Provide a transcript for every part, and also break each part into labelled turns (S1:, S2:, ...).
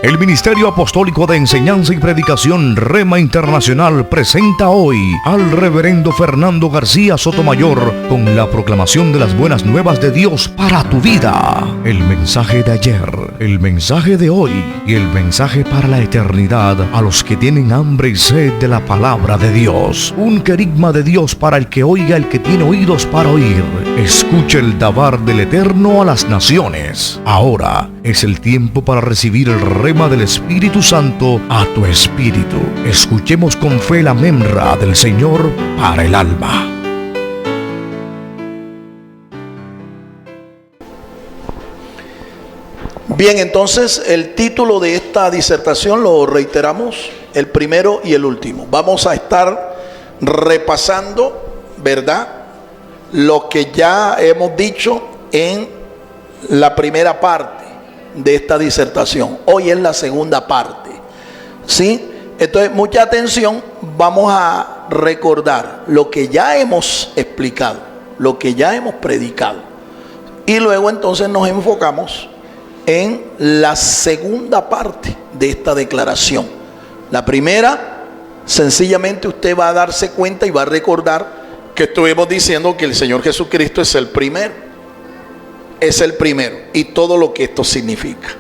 S1: El Ministerio Apostólico de Enseñanza y Predicación Rema Internacional presenta hoy al Reverendo Fernando García Sotomayor con la proclamación de las buenas nuevas de Dios para tu vida. El mensaje de ayer, el mensaje de hoy y el mensaje para la eternidad a los que tienen hambre y sed de la palabra de Dios. Un querigma de Dios para el que oiga, el que tiene oídos para oír. Escuche el dabar del Eterno a las naciones. Ahora es el tiempo para recibir el rema del Espíritu Santo a tu espíritu. Escuchemos con fe la memra del Señor para el alma.
S2: Bien, entonces el título de esta disertación lo reiteramos, el primero y el último. Vamos a estar repasando, ¿verdad?, lo que ya hemos dicho en la primera parte de esta disertación. Hoy es la segunda parte, ¿sí? Entonces, mucha atención, vamos a recordar lo que ya hemos explicado, lo que ya hemos predicado. Y luego entonces nos enfocamos en la segunda parte de esta declaración. La primera, sencillamente usted va a darse cuenta y va a recordar que estuvimos diciendo que el Señor Jesucristo es el primero. Es el primero y todo lo que esto significa.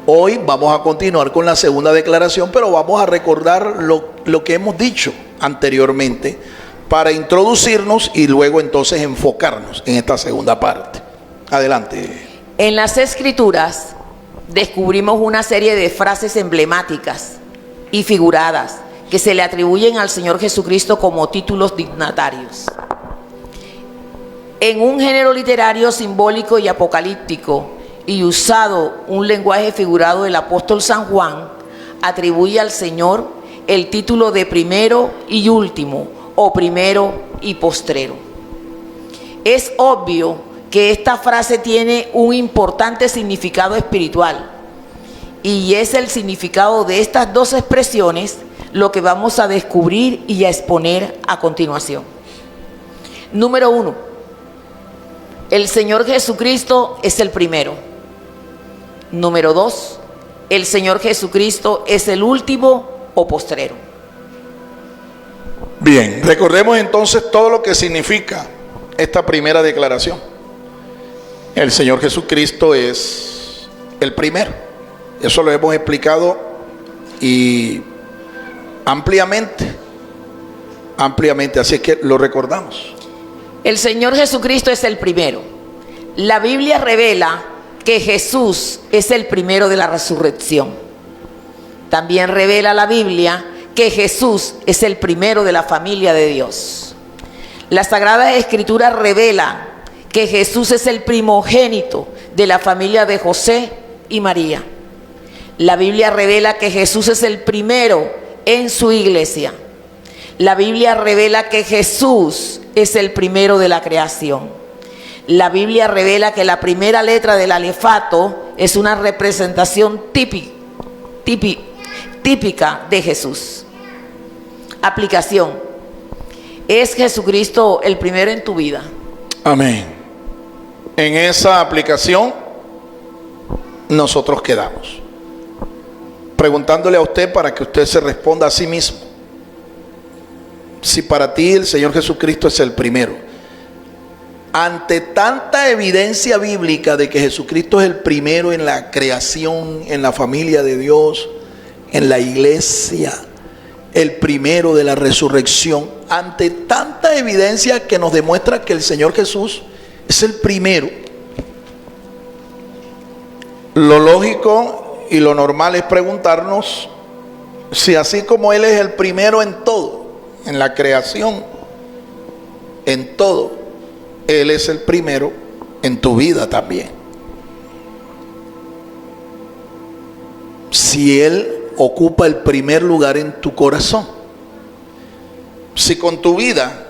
S2: Hoy vamos a continuar con la segunda declaración, pero vamos a recordar lo que hemos dicho anteriormente para introducirnos y luego entonces enfocarnos en esta segunda parte. Adelante.
S3: En las Escrituras descubrimos una serie de frases emblemáticas y figuradas que se le atribuyen al Señor Jesucristo como títulos dignatarios. En un género literario simbólico y apocalíptico y usado un lenguaje figurado, el apóstol San Juan atribuye al Señor el título de primero y último, o primero y postrero. Es obvio que esta frase tiene un importante significado espiritual, y es el significado de estas dos expresiones lo que vamos a descubrir y a exponer a continuación. Número 1. El Señor Jesucristo es el primero. Número 2. El Señor Jesucristo es el último o postrero.
S2: Bien, recordemos entonces todo lo que significa esta primera declaración. El Señor Jesucristo es el primero. Eso lo hemos explicado y ampliamente, así que lo recordamos.
S3: El Señor Jesucristo es el primero. La Biblia revela que Jesús es el primero de la resurrección. También revela la Biblia que Jesús es el primero de la familia de Dios. La Sagrada Escritura revela que Jesús es el primogénito de la familia de José y María. La Biblia revela que Jesús es el primero en su iglesia. La Biblia revela que Jesús es el primero de la creación. La Biblia revela que la primera letra del alefato es una representación típica de Jesús. Aplicación. ¿Es Jesucristo el primero en tu vida?
S2: Amén. En esa aplicación nosotros quedamos. Preguntándole a usted para que usted se responda a sí mismo. Si para ti el Señor Jesucristo es el primero, ante tanta evidencia bíblica de que Jesucristo es el primero en la creación, en la familia de Dios, en la iglesia, el primero de la resurrección, ante tanta evidencia que nos demuestra que el Señor Jesús es el primero, lo lógico y lo normal es preguntarnos si así como Él es el primero en todo, en la creación, en todo, Él es el primero en tu vida también. Si Él ocupa el primer lugar en tu corazón, si con tu vida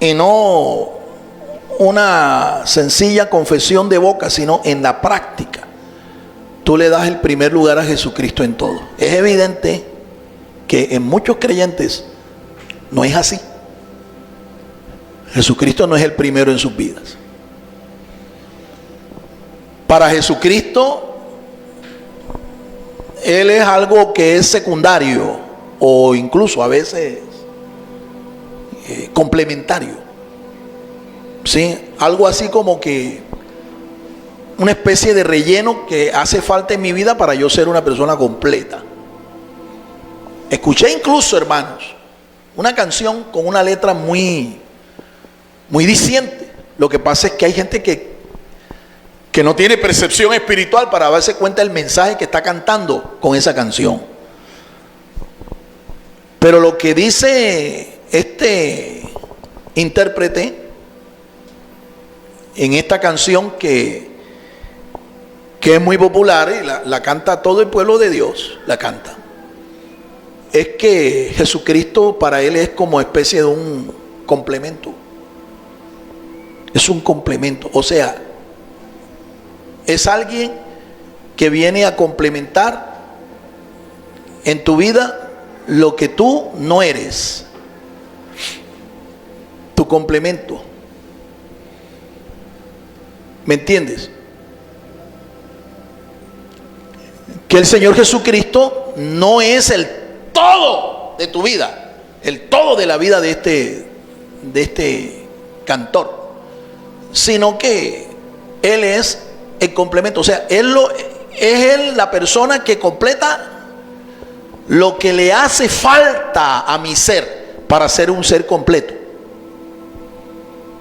S2: y no una sencilla confesión de boca, sino en la práctica, tú le das el primer lugar a Jesucristo en todo. Es evidente que en muchos creyentes no es así. Jesucristo no es el primero en sus vidas. Para Jesucristo Él es algo que es secundario o incluso a veces complementario. ¿Sí? Algo así como que una especie de relleno que hace falta en mi vida para yo ser una persona completa. Escuché incluso, hermanos, una canción con una letra muy diciente. Lo que pasa es que hay gente que no tiene percepción espiritual para darse cuenta del mensaje que está cantando con esa canción. Pero lo que dice este intérprete en esta canción que es muy popular y la canta todo el pueblo de Dios, la canta, es que Jesucristo para él es como especie de un complemento. Es un complemento, o sea, es alguien que viene a complementar en tu vida lo que tú no eres. Tu complemento. ¿Me entiendes? Que el Señor Jesucristo no es el todo de tu vida, el todo de la vida de este cantor, sino que Él es el complemento. O sea, es Él la persona que completa lo que le hace falta a mi ser para ser un ser completo.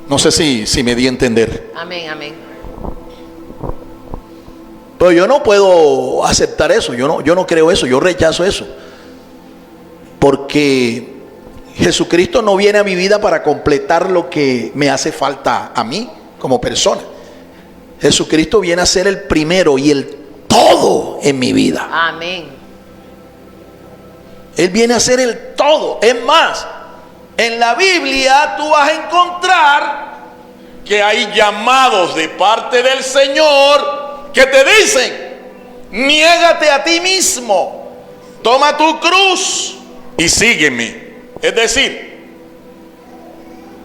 S2: No sé si me di a entender.
S3: Amén, amén.
S2: Pero yo no puedo aceptar eso, yo no creo eso, yo rechazo eso. Porque Jesucristo no viene a mi vida para completar lo que me hace falta a mí como persona. Jesucristo viene a ser el primero y el todo en mi vida.
S3: Amén.
S2: Él viene a ser el todo. Es más, en la Biblia tú vas a encontrar que hay llamados de parte del Señor que te dicen: niégate a ti mismo, toma tu cruz y sígueme. Es decir,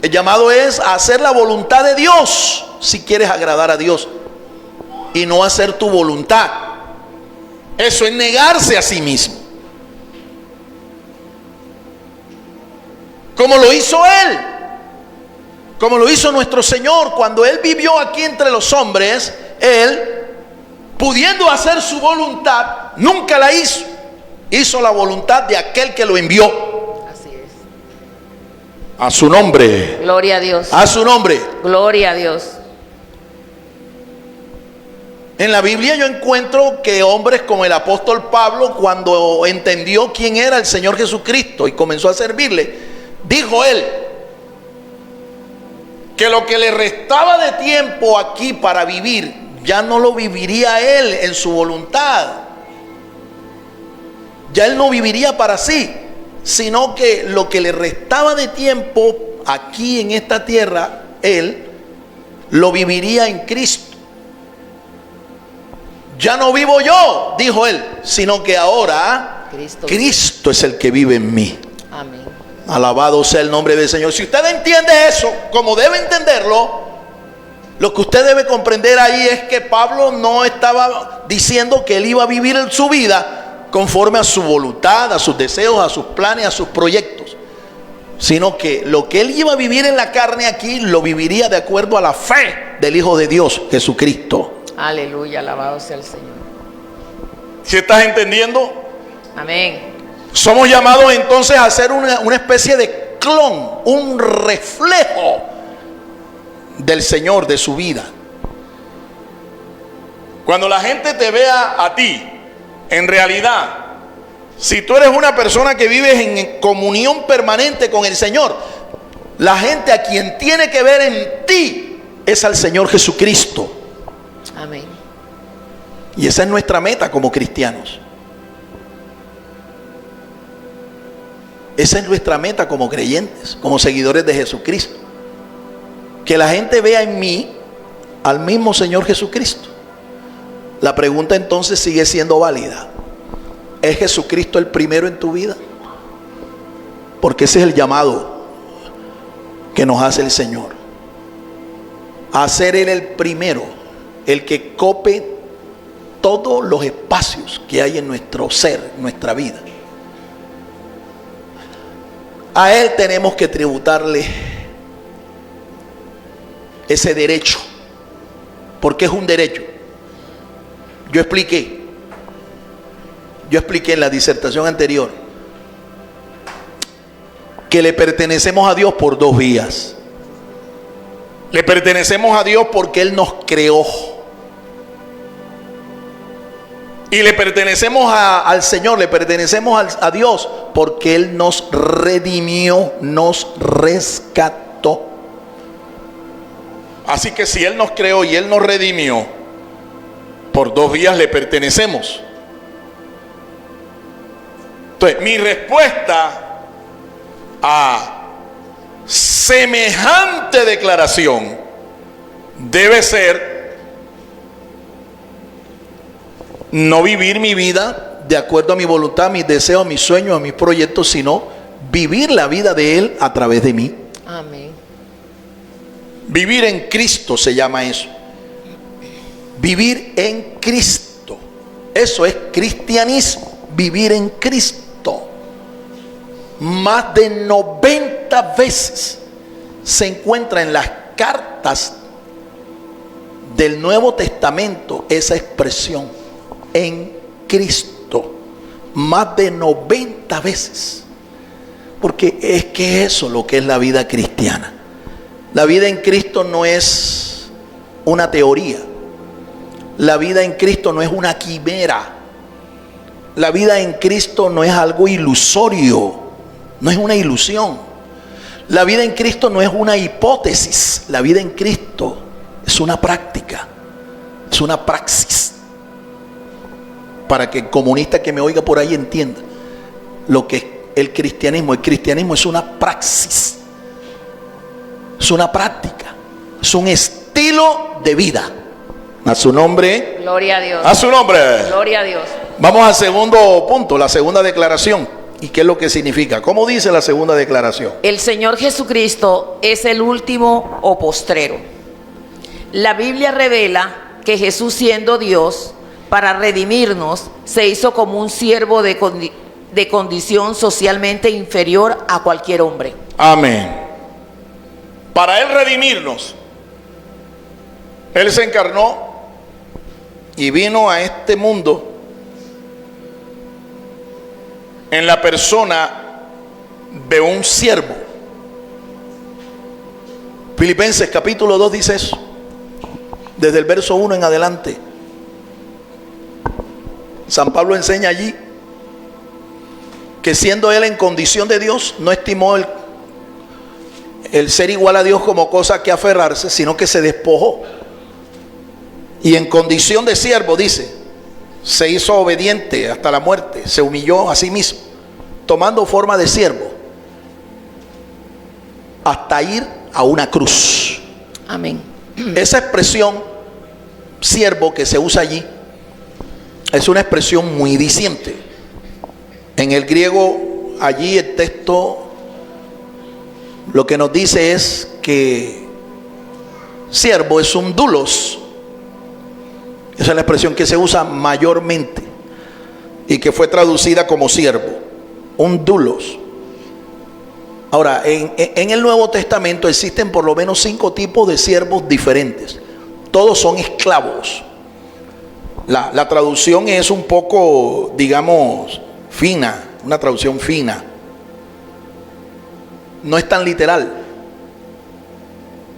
S2: el llamado es a hacer la voluntad de Dios si quieres agradar a Dios, y no hacer tu voluntad. Eso es negarse a sí mismo, como lo hizo Él, como lo hizo nuestro Señor cuando Él vivió aquí entre los hombres. Él, pudiendo hacer su voluntad, nunca la hizo. Hizo la voluntad de aquel que lo envió.
S3: Así es.
S2: A su nombre.
S3: Gloria a Dios.
S2: A su nombre.
S3: Gloria a Dios.
S2: En la Biblia yo encuentro que hombres como el apóstol Pablo, cuando entendió quién era el Señor Jesucristo y comenzó a servirle, dijo él que lo que le restaba de tiempo aquí para vivir, ya no lo viviría él en su voluntad. Ya él no viviría para sí, sino que lo que le restaba de tiempo aquí en esta tierra, él lo viviría en Cristo. Ya no vivo yo, dijo él, sino que ahora Cristo es el que vive en mí.
S3: Amén.
S2: Alabado sea el nombre del Señor. Si usted entiende eso como debe entenderlo, lo que usted debe comprender ahí es que Pablo no estaba diciendo que él iba a vivir su vida conforme a su voluntad, a sus deseos, a sus planes, a sus proyectos, sino que lo que él iba a vivir en la carne aquí lo viviría de acuerdo a la fe del Hijo de Dios, Jesucristo.
S3: Aleluya, alabado sea el Señor.
S2: ¿Sí estás entendiendo?
S3: Amén.
S2: Somos llamados entonces a ser una especie de clon, un reflejo del Señor, de su vida. Cuando la gente te vea a ti, en realidad, si tú eres una persona que vives en comunión permanente con el Señor, la gente a quien tiene que ver en ti es al Señor Jesucristo.
S3: Amén.
S2: Y esa es nuestra meta como cristianos. Esa es nuestra meta como creyentes, como seguidores de Jesucristo. Que la gente vea en mí al mismo Señor Jesucristo. La pregunta entonces sigue siendo válida: ¿es Jesucristo el primero en tu vida? Porque ese es el llamado que nos hace el Señor, a ser Él el primero, el que cope todos los espacios que hay en nuestro ser, en nuestra vida. A Él tenemos que tributarle ese derecho, porque es un derecho. Yo expliqué en la disertación anterior que le pertenecemos a Dios por dos vías. Le pertenecemos a Dios porque Él nos creó. Y le pertenecemos al Señor, le pertenecemos a Dios porque Él nos redimió, nos rescató. Así que si Él nos creó y Él nos redimió, por dos vías le pertenecemos. Entonces, mi respuesta a semejante declaración debe ser no vivir mi vida de acuerdo a mi voluntad, mis deseos, mis sueños, mis proyectos, sino vivir la vida de Él a través de mí.
S3: Amén.
S2: Vivir en Cristo se llama eso. Vivir en Cristo. Eso es cristianismo. Vivir en Cristo. Más de 90 veces se encuentra en las cartas del Nuevo Testamento esa expresión. En Cristo. Más de 90 veces. Porque es que eso es lo que es la vida cristiana. La vida en Cristo no es una teoría. La vida en Cristo no es una quimera. La vida en Cristo no es algo ilusorio. No es una ilusión. La vida en Cristo no es una hipótesis. La vida en Cristo es una práctica. Es una praxis. Para que el comunista que me oiga por ahí entienda lo que es el cristianismo. El cristianismo es una praxis. Es una práctica. Es un estilo de vida. A su nombre.
S3: Gloria a Dios.
S2: A su nombre.
S3: Gloria a Dios.
S2: Vamos al segundo punto, la segunda declaración. ¿Y qué es lo que significa? ¿Cómo dice la segunda declaración?
S3: El Señor Jesucristo es el último o postrero. La Biblia revela que Jesús, siendo Dios, para redimirnos, se hizo como un siervo de condición socialmente inferior a cualquier hombre.
S2: Amén. Para Él redimirnos, Él se encarnó y vino a este mundo en la persona de un siervo. Filipenses capítulo 2 dice eso, desde el verso 1 en adelante. San Pablo enseña allí que siendo Él en condición de Dios, no estimó el ser igual a Dios como cosa que aferrarse, sino que se despojó. Y en condición de siervo, dice, se hizo obediente hasta la muerte, se humilló a sí mismo, tomando forma de siervo, hasta ir a una cruz.
S3: Amén.
S2: Esa expresión, siervo, que se usa allí, es una expresión muy diciente. En el griego, allí el texto lo que nos dice es que siervo es un doulos. Esa es la expresión que se usa mayormente y que fue traducida como siervo, un doulos. Ahora, en el Nuevo Testamento existen por lo menos 5 tipos de siervos diferentes. Todos son esclavos. La traducción es un poco, digamos, fina, una traducción fina. No es tan literal.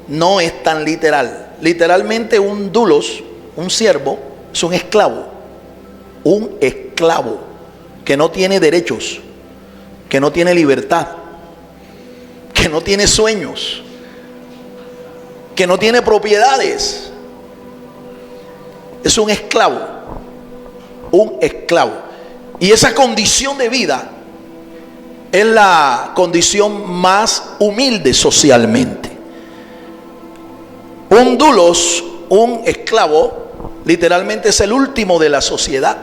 S2: No es tan literal. Literalmente un doulos, un siervo, es un esclavo. Un esclavo que no tiene derechos, que no tiene libertad, que no tiene sueños, que no tiene propiedades. Es un esclavo. Un esclavo. Y esa condición de vida es la condición más humilde socialmente. Un doulos, un esclavo, literalmente es el último de la sociedad,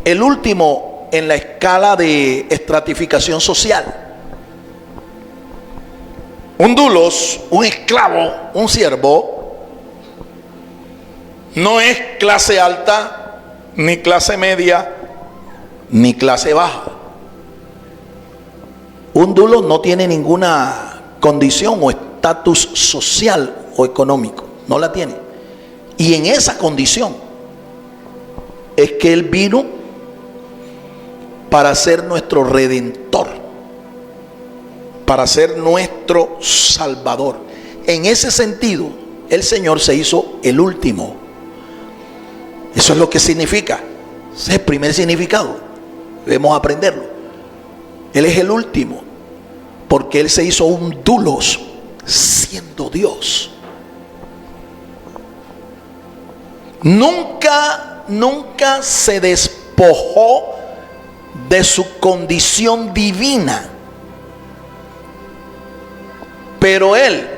S2: el último en la escala de estratificación social. Un doulos, un esclavo, un siervo, no es clase alta ni clase media, ni clase baja. Un dulo no tiene ninguna condición o estatus social o económico, no la tiene. Y en esa condición es que Él vino para ser nuestro redentor, para ser nuestro salvador. En ese sentido, el Señor se hizo el último. Eso es lo que significa. Ese es el primer significado. Debemos aprenderlo. Él es el último, porque Él se hizo un dulos siendo Dios. Nunca se despojó de su condición divina. Pero Él,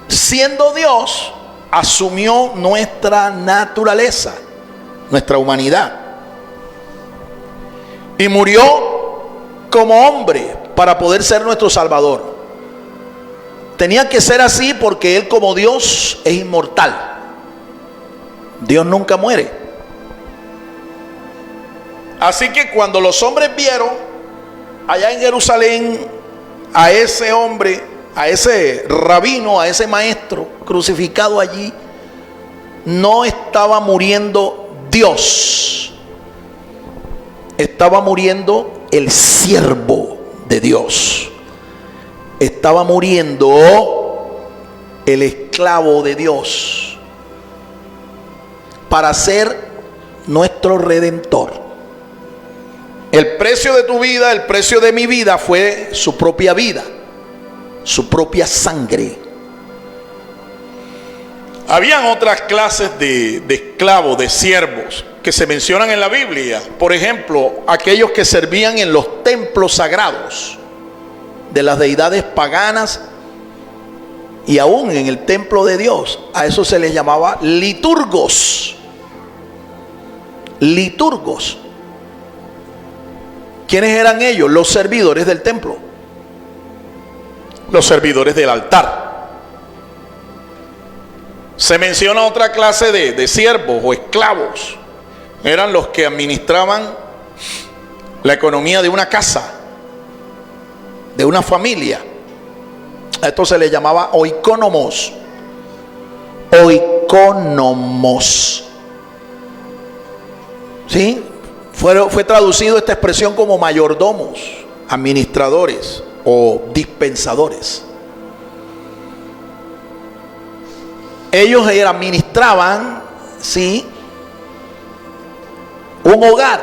S2: siendo Dios, asumió nuestra naturaleza, nuestra humanidad. Y murió como hombre para poder ser nuestro Salvador. Tenía que ser así porque Él, como Dios, es inmortal. Dios nunca muere. Así que cuando los hombres vieron allá en Jerusalén a ese hombre, a ese rabino, a ese maestro crucificado allí, no estaba muriendo Dios, estaba muriendo el siervo de Dios, estaba muriendo el esclavo de Dios para ser nuestro redentor. El precio de tu vida, el precio de mi vida fue su propia vida, su propia sangre. Habían otras clases de esclavos, de siervos, que se mencionan en la Biblia. Por ejemplo, aquellos que servían en los templos sagrados de las deidades paganas y aún en el templo de Dios. A eso se les llamaba liturgos. Liturgos. ¿Quiénes eran ellos? Los servidores del templo, los servidores del altar. Se menciona otra clase de siervos o esclavos. Eran los que administraban la economía de una casa, de una familia. A esto se le llamaba oikónomos. Oikónomos. ¿Sí? Fue traducido esta expresión como mayordomos, administradores o dispensadores. Ellos administraban, ¿sí?, un hogar,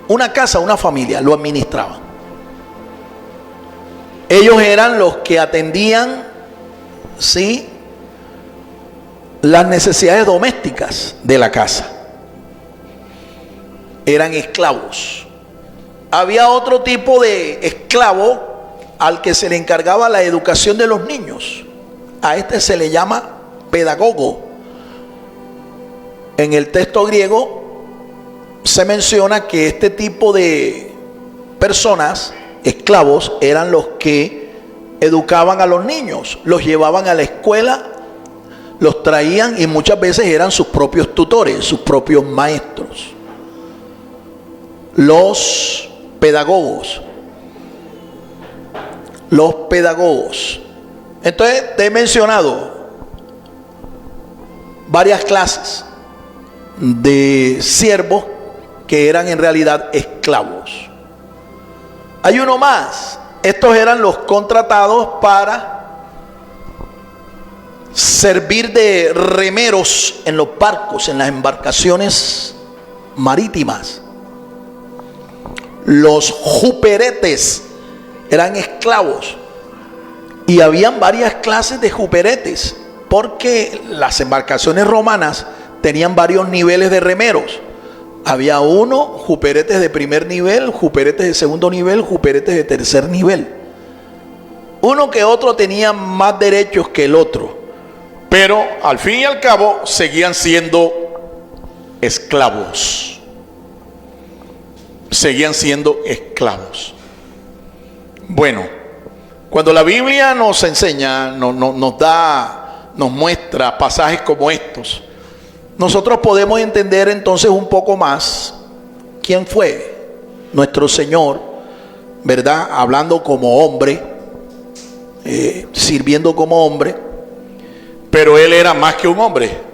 S2: una casa, una familia, lo administraban. Ellos eran los que atendían, ¿sí?, las necesidades domésticas de la casa. Eran esclavos. Había otro tipo de esclavo al que se le encargaba la educación de los niños. A este se le llama pedagogo. En el texto griego se menciona que este tipo de personas, esclavos, eran los que educaban a los niños, los llevaban a la escuela, los traían y muchas veces eran sus propios tutores, sus propios maestros. Los pedagogos. Los pedagogos. Entonces te he mencionado varias clases de siervos que eran en realidad esclavos. Hay uno más. Estos eran los contratados para servir de remeros en los barcos, en las embarcaciones marítimas. Los juperetes eran esclavos. Y habían varias clases de juperetes, porque las embarcaciones romanas tenían varios niveles de remeros. Había juperetes de primer nivel, juperetes de segundo nivel, juperetes de tercer nivel. Uno que otro tenía más derechos que el otro, pero al fin y al cabo seguían siendo esclavos. Seguían siendo esclavos. Bueno, cuando la Biblia nos enseña, nos muestra pasajes como estos, nosotros podemos entender entonces un poco más quién fue nuestro Señor, ¿verdad? Hablando como hombre, sirviendo como hombre, pero Él era más que un hombre.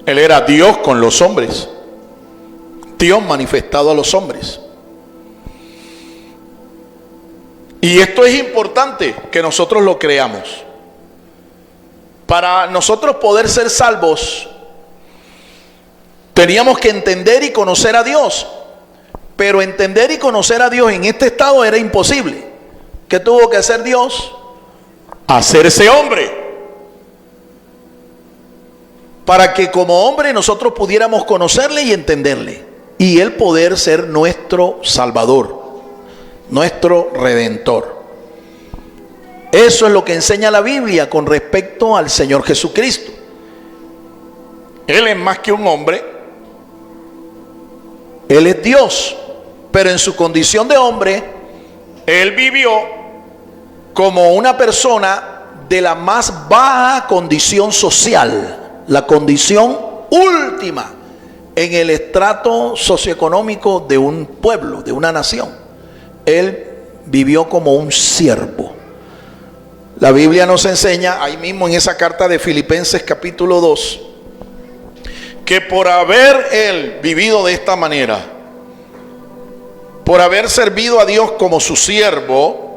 S2: Él era Dios con los hombres, Dios manifestado a los hombres. Y esto es importante que nosotros lo creamos. Para nosotros poder ser salvos, teníamos que entender y conocer a Dios. Pero entender y conocer a Dios en este estado era imposible. ¿Qué tuvo que hacer Dios? Hacerse hombre. Para que como hombre nosotros pudiéramos conocerle y entenderle. Y Él poder ser nuestro Salvador, nuestro Redentor. Eso es lo que enseña la Biblia con respecto al Señor Jesucristo. Él es más que un hombre. Él es Dios. Pero en su condición de hombre, Él vivió como una persona de la más baja condición social, la condición última en el estrato socioeconómico de un pueblo, de una nación. Él vivió como un siervo. La Biblia nos enseña, ahí mismo en esa carta de Filipenses capítulo 2, que por haber Él vivido de esta manera, por haber servido a Dios como su siervo,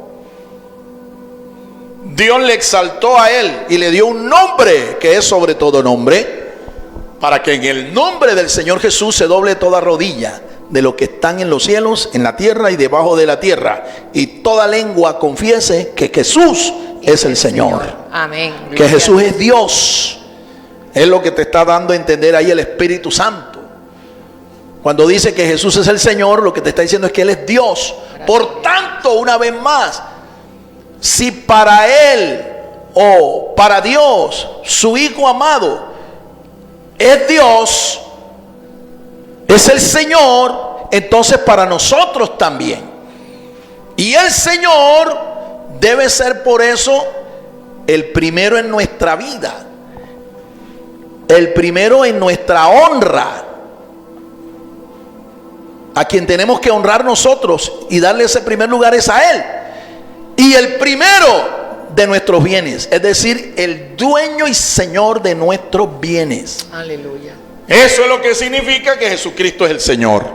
S2: Dios le exaltó a Él y le dio un nombre que es sobre todo nombre, para que en el nombre del Señor Jesús se doble toda rodilla de los que están en los cielos, en la tierra y debajo de la tierra, y toda lengua confiese que Jesús es el Señor.
S3: Amén.
S2: Que Jesús es Dios. Es lo que te está dando a entender ahí el Espíritu Santo. Cuando dice que Jesús es el Señor, lo que te está diciendo es que Él es Dios. Por tanto, una vez más, si para Él o para Dios, su Hijo amado, es Dios, es el Señor, entonces para nosotros también. Y el Señor debe ser por eso el primero en nuestra vida, el primero en nuestra honra, a quien tenemos que honrar nosotros y darle ese primer lugar es a Él. Y el primero de nuestros bienes, es decir, el dueño y Señor de nuestros bienes.
S3: Aleluya.
S2: Eso es lo que significa que Jesucristo es el Señor.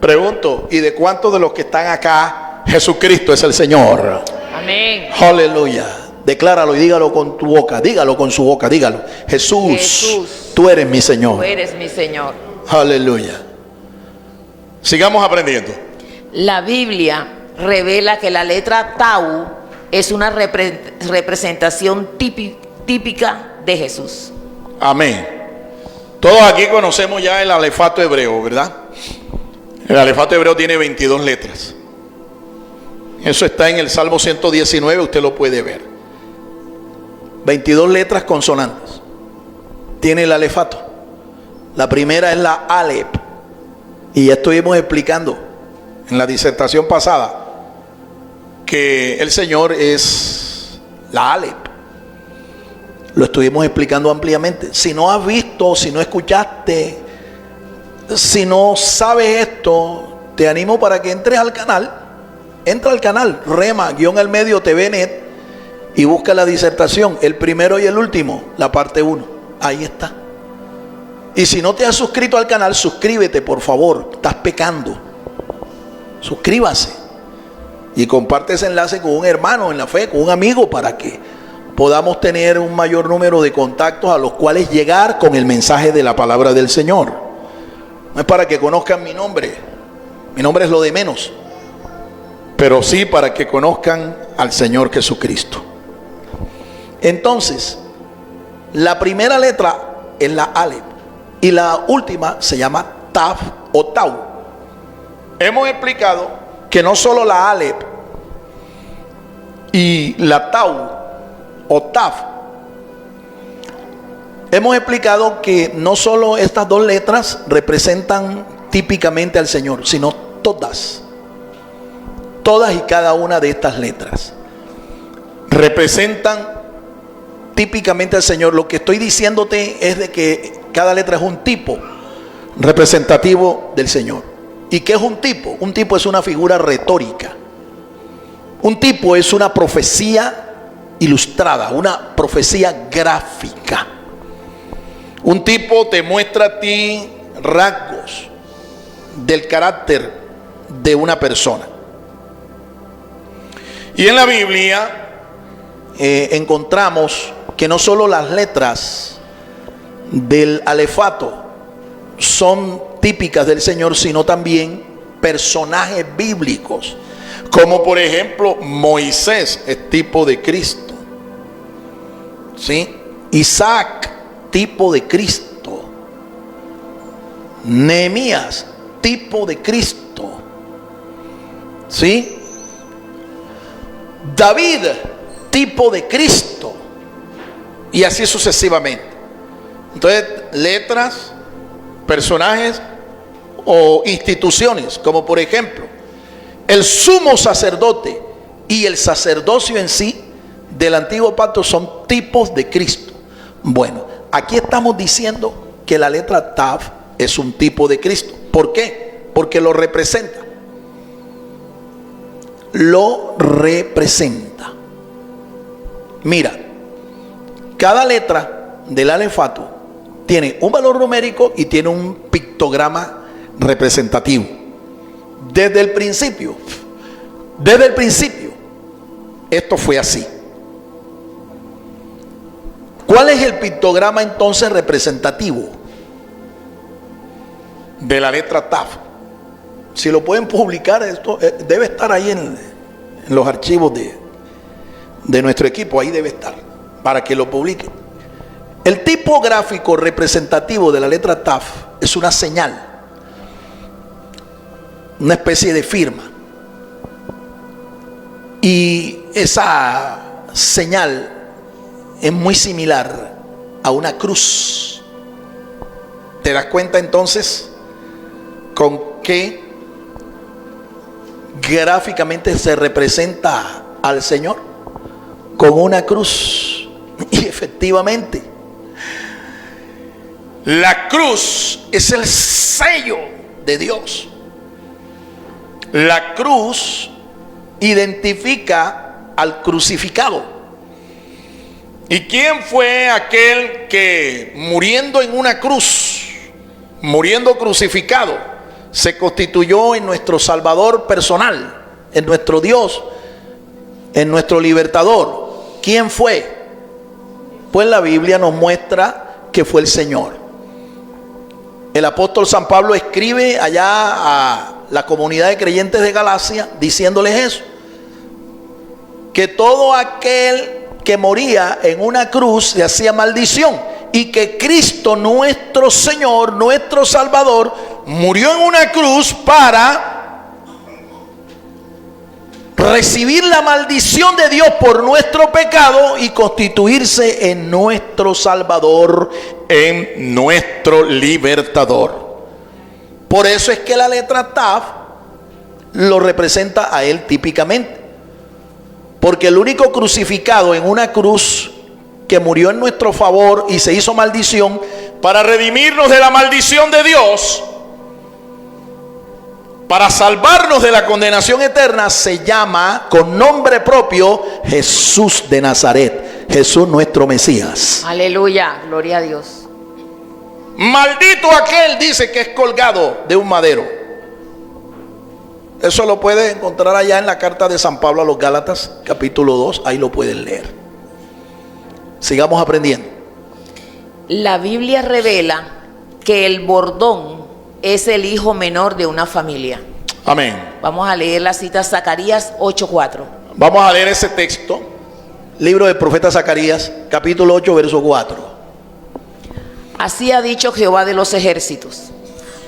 S2: Pregunto, ¿y de cuántos de los que están acá Jesucristo es el Señor?
S3: Amén.
S2: Aleluya. Decláralo y dígalo con tu boca, dígalo con su boca, dígalo. Jesús, tú eres mi Señor.
S3: Tú eres mi Señor.
S2: Aleluya. Sigamos aprendiendo.
S3: La Biblia revela que la letra Tau es una representación típica de Jesús.
S2: Amén. Todos aquí conocemos ya el alefato hebreo, ¿verdad? El alefato hebreo tiene 22 letras. Eso está en el Salmo 119, usted lo puede ver. 22 letras consonantes tiene el alefato. La primera es la Alep. Y ya estuvimos explicando en la disertación pasada que el Señor es la Alep. Lo estuvimos explicando ampliamente. Si no has visto, si no escuchaste, si no sabes esto, te animo para que entres al canal. Entra al canal Rema-al-Medio TV Net y busca la disertación, el primero y el último, la parte 1. Ahí está. Y si no te has suscrito al canal, suscríbete, por favor. Estás pecando. Suscríbase. Y comparte ese enlace con un hermano en la fe, con un amigo, para que podamos tener un mayor número de contactos a los cuales llegar con el mensaje de la palabra del Señor. No es para que conozcan mi nombre. Mi nombre es lo de menos. Pero sí para que conozcan al Señor Jesucristo. Entonces, la primera letra es la Alep. Y la última se llama Taf o Tau. Hemos explicado que no solo la Alep y la Tau o Taf, hemos explicado que no solo estas dos letras representan típicamente al Señor, sino todas y cada una de estas letras representan típicamente al Señor. Lo que estoy diciéndote es de que cada letra es un tipo representativo del Señor. ¿Y qué es un tipo? Un tipo es una figura retórica. Un tipo es una profecía ilustrada, una profecía gráfica. Un tipo te muestra a ti rasgos del carácter de una persona. Y en la Biblia encontramos que no solo las letras del alefato son típicas del Señor, sino también personajes bíblicos, como por ejemplo Moisés es tipo de Cristo, ¿sí? Isaac, tipo de Cristo. Nehemías, tipo de Cristo, ¿sí? David, tipo de Cristo, y así sucesivamente. Entonces, letras, personajes o instituciones, como por ejemplo el sumo sacerdote y el sacerdocio en sí del antiguo pacto son tipos de Cristo. Bueno, aquí estamos diciendo que la letra Tav es un tipo de Cristo. ¿Por qué? Porque lo representa. Lo representa. Mira, cada letra del alefato tiene un valor numérico y tiene un pictograma representativo. Desde el principio, esto fue así. ¿Cuál es el pictograma entonces representativo de la letra Tav? Si lo pueden publicar, esto debe estar ahí en los archivos de nuestro equipo, ahí debe estar, para que lo publiquen. El tipo gráfico representativo de la letra Tav es una señal, una especie de firma. Y esa señal es muy similar a una cruz. ¿Te das cuenta entonces con qué gráficamente se representa al Señor? Con una cruz. Y efectivamente, la cruz es el sello de Dios. La cruz identifica al crucificado. ¿Y quién fue aquel que muriendo en una cruz, muriendo crucificado, se constituyó en nuestro Salvador personal, en nuestro Dios, en nuestro libertador? ¿Quién fue? Pues la Biblia nos muestra que fue el Señor. El apóstol San Pablo escribe allá a la comunidad de creyentes de Galacia diciéndoles eso, que todo aquel que moría en una cruz se hacía maldición, y que Cristo nuestro Señor, nuestro Salvador, murió en una cruz para recibir la maldición de Dios por nuestro pecado y constituirse en nuestro Salvador, en nuestro libertador. Por eso es que la letra Tav lo representa a él típicamente, porque el único crucificado en una cruz que murió en nuestro favor y se hizo maldición para redimirnos de la maldición de Dios, para salvarnos de la condenación eterna, se llama con nombre propio Jesús de Nazaret, Jesús nuestro Mesías.
S3: Aleluya, gloria a Dios.
S2: Maldito aquel, dice, que es colgado de un madero. Eso lo puedes encontrar allá en la carta de San Pablo a los Gálatas, capítulo 2, ahí lo pueden leer. Sigamos aprendiendo.
S3: La Biblia revela que el bordón es el hijo menor de una familia.
S2: Amén.
S3: Vamos a leer la cita Zacarías 8:4.
S2: Vamos a leer ese texto, libro del profeta Zacarías, capítulo 8, verso 4.
S3: Así ha dicho Jehová de los ejércitos: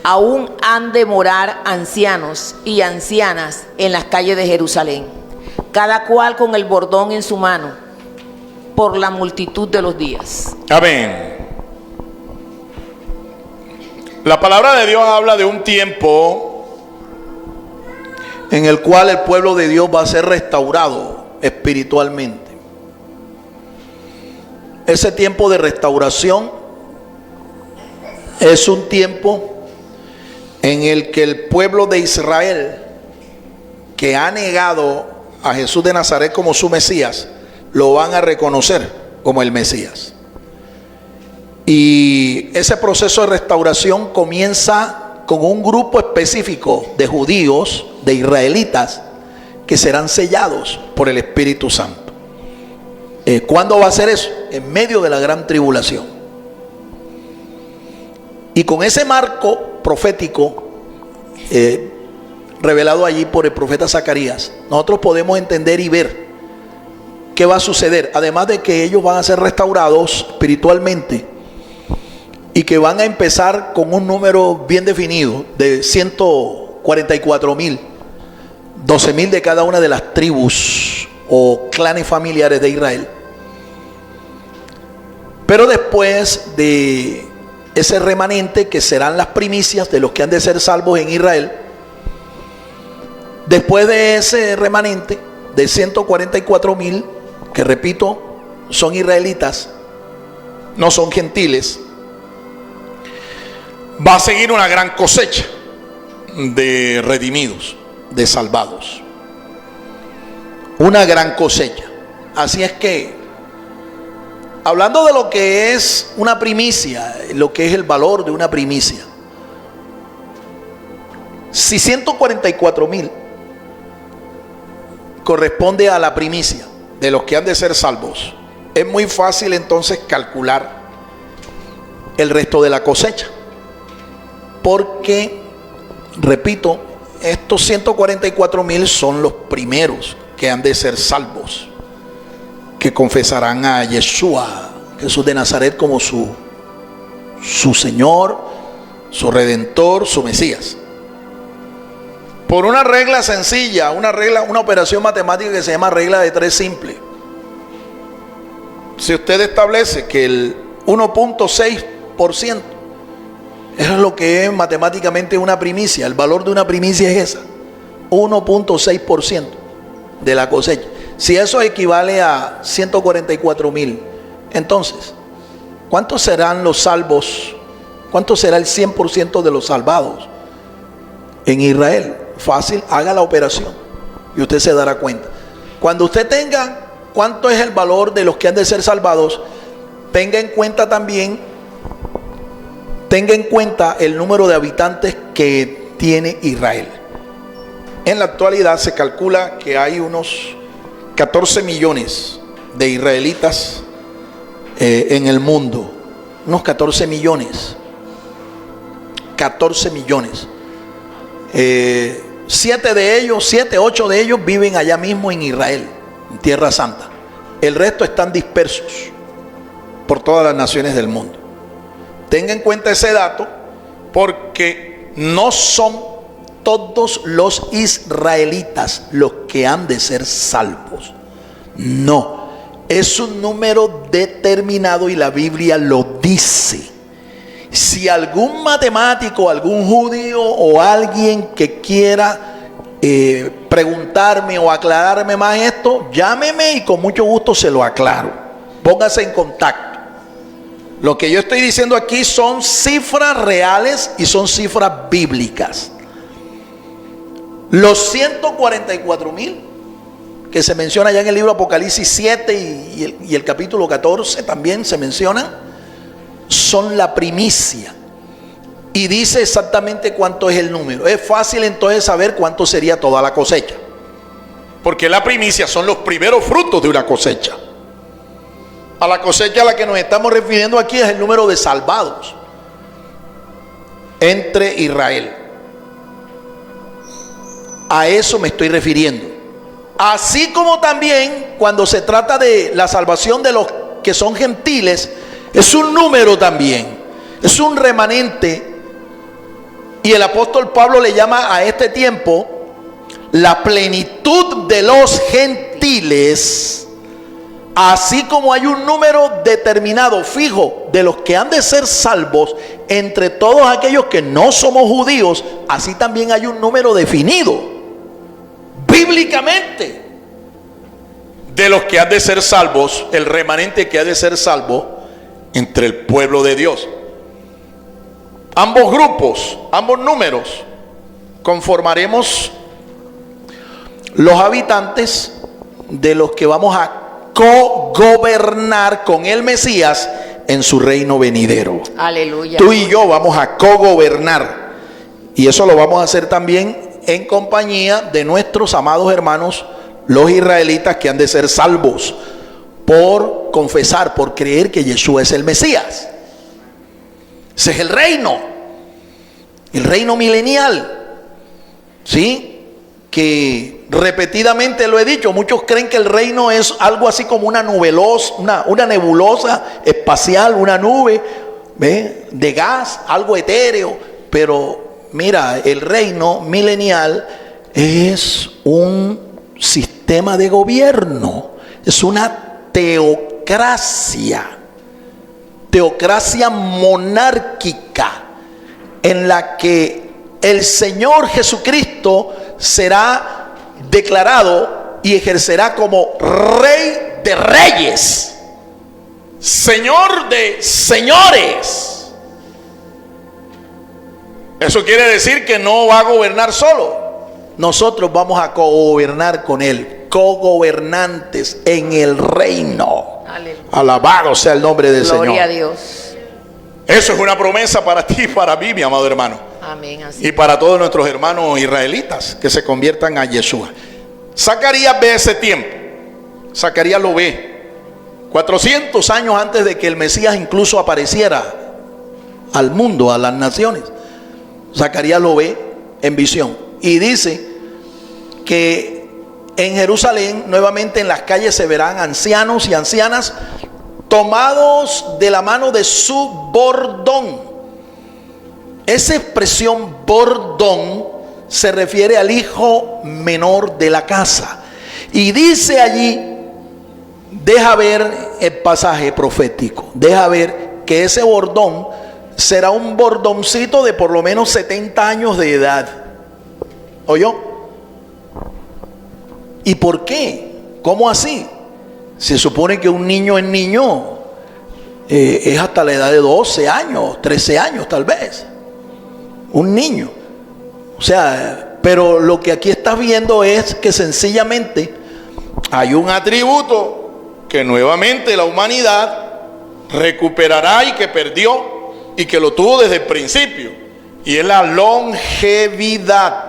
S3: aún han de morar ancianos y ancianas en las calles de Jerusalén, cada cual con el bordón en su mano, por la multitud de los días.
S2: Amén. La palabra de Dios habla de un tiempo en el cual el pueblo de Dios va a ser restaurado espiritualmente. ese tiempo de restauración es un tiempo en el que el pueblo de Israel, que ha negado a Jesús de Nazaret como su Mesías, lo van a reconocer como el Mesías. Y ese proceso de restauración comienza con un grupo específico de judíos, de israelitas, que serán sellados por el Espíritu Santo. ¿Cuándo va a ser eso? En medio de la gran tribulación. Y con ese marco profético revelado allí por el profeta Zacarías, nosotros podemos entender y ver qué va a suceder. Además de que ellos van a ser restaurados espiritualmente y que van a empezar con un número bien definido de 144,000, 12,000 de cada una de las tribus o clanes familiares de Israel. Pero después de ese remanente, que serán las primicias de los que han de ser salvos en Israel, después de ese remanente de 144,000, que repito, son israelitas, no son gentiles, va a seguir una gran cosecha de redimidos, de salvados. Una gran cosecha. Así es que, hablando de lo que es una primicia, lo que es el valor de una primicia, si 144,000 corresponde a la primicia de los que han de ser salvos, es muy fácil entonces calcular el resto de la cosecha, porque, repito, estos 144,000 son los primeros que han de ser salvos, que confesarán a Yeshua, Jesús de Nazaret, como su Señor, su Redentor, su Mesías. Por una regla sencilla, una operación matemática que se llama regla de 3 simple. Si usted establece que el 1.6% es lo que es matemáticamente una primicia, el valor de una primicia es esa, 1.6% de la cosecha. Si eso equivale a 144,000, entonces, ¿cuántos serán los salvos? ¿Cuánto será el 100% de los salvados en Israel? Fácil, haga la operación y usted se dará cuenta. Cuando usted tenga cuánto es el valor de los que han de ser salvados, tenga en cuenta también, el número de habitantes que tiene Israel. En la actualidad se calcula que hay unos 14 millones de israelitas en el mundo. Unos 14 millones. 14 millones. 7, 8 de ellos viven allá mismo en Israel, en Tierra Santa. El resto están dispersos por todas las naciones del mundo. Tenga en cuenta ese dato, porque no son todos los israelitas los que han de ser salvos. No, es un número determinado y la Biblia lo dice. Si algún matemático, algún judío o alguien que quiera preguntarme o aclararme más esto, llámeme y con mucho gusto se lo aclaro. Póngase en contacto. Lo que yo estoy diciendo aquí son cifras reales y son cifras bíblicas. Los 144,000 que se menciona ya en el libro Apocalipsis 7 y el capítulo 14 también se mencionan, son la primicia. Y dice exactamente cuánto es el número. Es fácil entonces saber cuánto sería toda la cosecha, porque la primicia son los primeros frutos de una cosecha. A la cosecha a la que nos estamos refiriendo aquí es el número de salvados entre Israel. A eso me estoy refiriendo. Así como también cuando se trata de la salvación de los que son gentiles, es un número también, es un remanente. Y el apóstol Pablo le llama a este tiempo la plenitud de los gentiles. Así como hay un número determinado, fijo, de los que han de ser salvos entre todos aquellos que no somos judíos, así también hay un número definido bíblicamente de los que han de ser salvos, el remanente que ha de ser salvo entre el pueblo de Dios. Ambos grupos, ambos números, conformaremos los habitantes de los que vamos a co-gobernar con el Mesías en su reino venidero.
S3: Aleluya.
S2: Tú y yo vamos a co-gobernar, y eso lo vamos a hacer también en compañía de nuestros amados hermanos, los israelitas, que han de ser salvos por confesar, por creer que Yeshua es el Mesías. Ese es el reino milenial, ¿sí? Que repetidamente lo he dicho, muchos creen que el reino es algo así como una nebulosa espacial, una nube, ¿ve?, de gas, algo etéreo. Pero mira, el reino milenial es un sistema de gobierno, es una teocracia monárquica, en la que el Señor Jesucristo será declarado y ejercerá como Rey de reyes, Señor de señores. Eso quiere decir que no va a gobernar solo. Nosotros vamos a cogobernar con Él, cogobernantes en el reino.
S3: Aleluya.
S2: Alabado sea el nombre del Señor.
S3: Gloria a Dios.
S2: Eso es una promesa para ti y para mí, mi amado hermano.
S3: Amén. Así.
S2: Y para todos nuestros hermanos israelitas que se conviertan a Yeshua. Zacarías ve ese tiempo. Zacarías lo ve 400 años antes de que el Mesías incluso apareciera al mundo, a las naciones. Zacarías lo ve en visión y dice que en Jerusalén nuevamente en las calles se verán ancianos y ancianas tomados de la mano de su bordón. Esa expresión bordón se refiere al hijo menor de la casa. Y dice allí, deja ver el pasaje profético, deja ver que ese bordón será un bordoncito de por lo menos 70 años de edad. ¿Oyó? ¿Y por qué? ¿Cómo así? Se supone que un niño es niño, es hasta la edad de 12 años, 13 años tal vez. Un niño. O sea, pero lo que aquí estás viendo es que sencillamente hay un atributo que nuevamente la humanidad recuperará y que perdió y que lo tuvo desde el principio, y es la longevidad.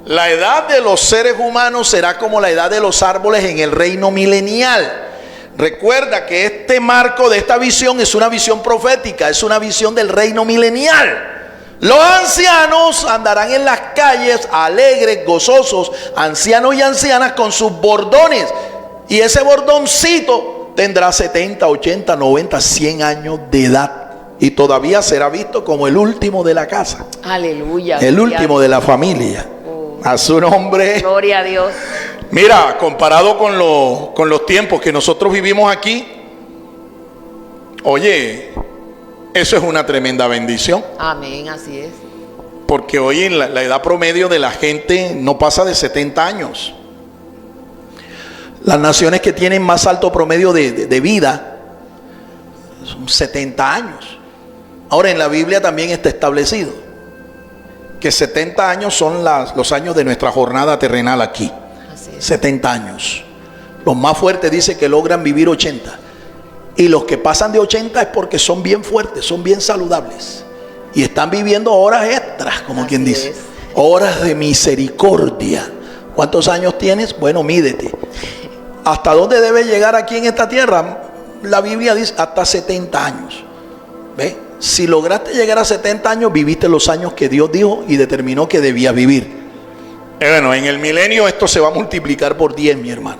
S2: La edad de los seres humanos será como la edad de los árboles en el reino milenial. Recuerda que este marco de esta visión es una visión profética, es una visión del reino milenial. Los ancianos andarán en las calles alegres, gozosos, ancianos y ancianas con sus bordones, y ese bordoncito tendrá 70, 80, 90, 100 años de edad, y todavía será visto como el último de la casa.
S3: Aleluya.
S2: El último de la familia. A su nombre.
S3: Gloria a Dios.
S2: Mira, comparado con los tiempos que nosotros vivimos aquí, oye, eso es una tremenda bendición.
S3: Amén, así es.
S2: Porque hoy la edad promedio de la gente no pasa de 70 años. Las naciones que tienen más alto promedio de vida son 70 años. Ahora, en la Biblia también está establecido que 70 años son los años de nuestra jornada terrenal aquí.
S3: Así es.
S2: 70 años. Los más fuertes dicen que logran vivir 80. Y los que pasan de 80 es porque son bien fuertes, son bien saludables. Y están viviendo horas extras, como
S3: Así
S2: quien dice.
S3: es.
S2: Horas de misericordia. ¿Cuántos años tienes? Bueno, mídete. ¿Hasta dónde debes llegar aquí en esta tierra? La Biblia dice hasta 70 años. ¿Ve? Si lograste llegar a 70 años, viviste los años que Dios dijo y determinó que debías vivir. Bueno, en el milenio esto se va a multiplicar por 10, mi hermano.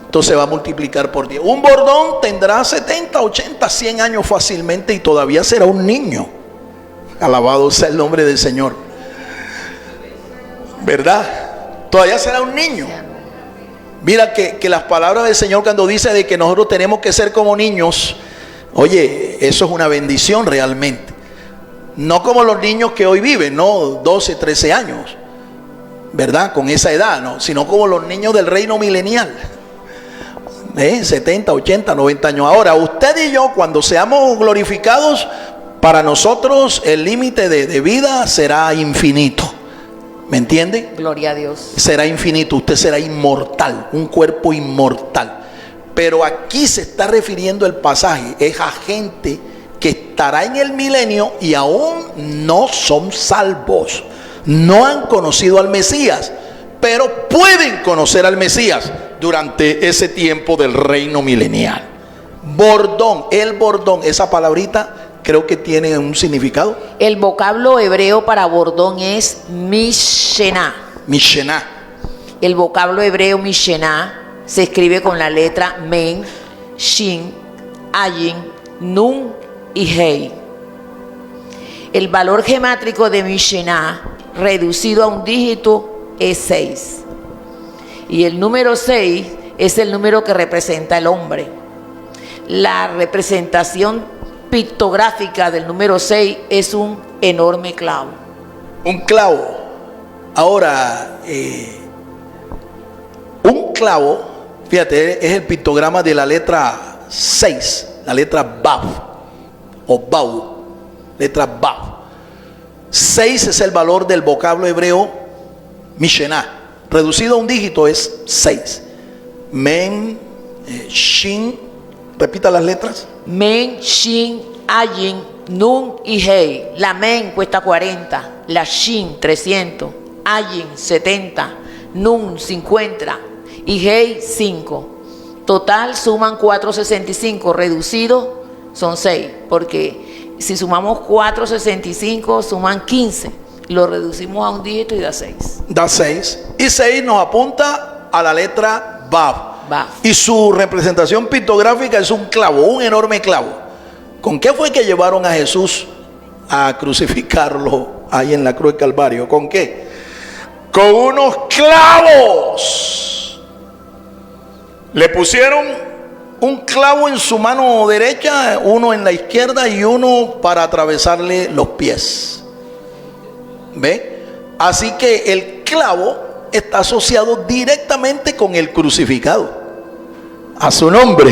S2: Esto se va a multiplicar por 10. Un bordón tendrá 70, 80, 100 años fácilmente y todavía será un niño. Alabado sea el nombre del Señor. ¿Verdad? Todavía será un niño. Mira que las palabras del Señor cuando dice de que nosotros tenemos que ser como niños, oye, eso es una bendición realmente. No como los niños que hoy viven, no 12, 13 años, ¿verdad? Con esa edad, no, sino como los niños del reino milenial. 70, 80, 90 años. Ahora, usted y yo, cuando seamos glorificados, para nosotros el límite de vida será infinito. ¿Me entiende?
S3: Gloria a Dios.
S2: Será infinito, usted será inmortal, un cuerpo inmortal. Pero aquí se está refiriendo el pasaje, es a gente que estará en el milenio y aún no son salvos. No han conocido al Mesías, pero pueden conocer al Mesías durante ese tiempo del reino milenial. Bordón, el bordón, esa palabrita creo que tiene un significado.
S3: El vocablo hebreo para bordón es Mishená.
S2: Mishená.
S3: El vocablo hebreo Mishená se escribe con la letra Men, Shin, Ayin, Nun y Hei. El valor gemátrico de Mishená reducido a un dígito es 6. Y el número 6 es el número que representa el hombre. La representación pictográfica del número 6 es un enorme clavo.
S2: Un clavo. Ahora, un clavo, fíjate, es el pictograma de la letra 6, la letra Bav o Bau, letra Bav. 6 es el valor del vocablo hebreo Mishená. Reducido a un dígito es 6. Men, Shin, repita las letras.
S3: Men, Shin, Ayin, Nun y Hei. La Men cuesta 40, la Shin 300, Ayin 70, Nun 50 y Hei 5. Total suman 465, reducido son 6, porque si sumamos 465 suman 15. Lo reducimos a un dígito y da 6.
S2: Da 6. Y 6 nos apunta a la letra Bav.
S3: Bav.
S2: Y su representación pictográfica es un clavo, un enorme clavo. ¿Con qué fue que llevaron a Jesús a crucificarlo ahí en la cruz del Calvario? ¿Con qué? Con unos clavos. Le pusieron un clavo en su mano derecha, uno en la izquierda y uno para atravesarle los pies. ¿Ve? Así que el clavo está asociado directamente con el crucificado. A su nombre.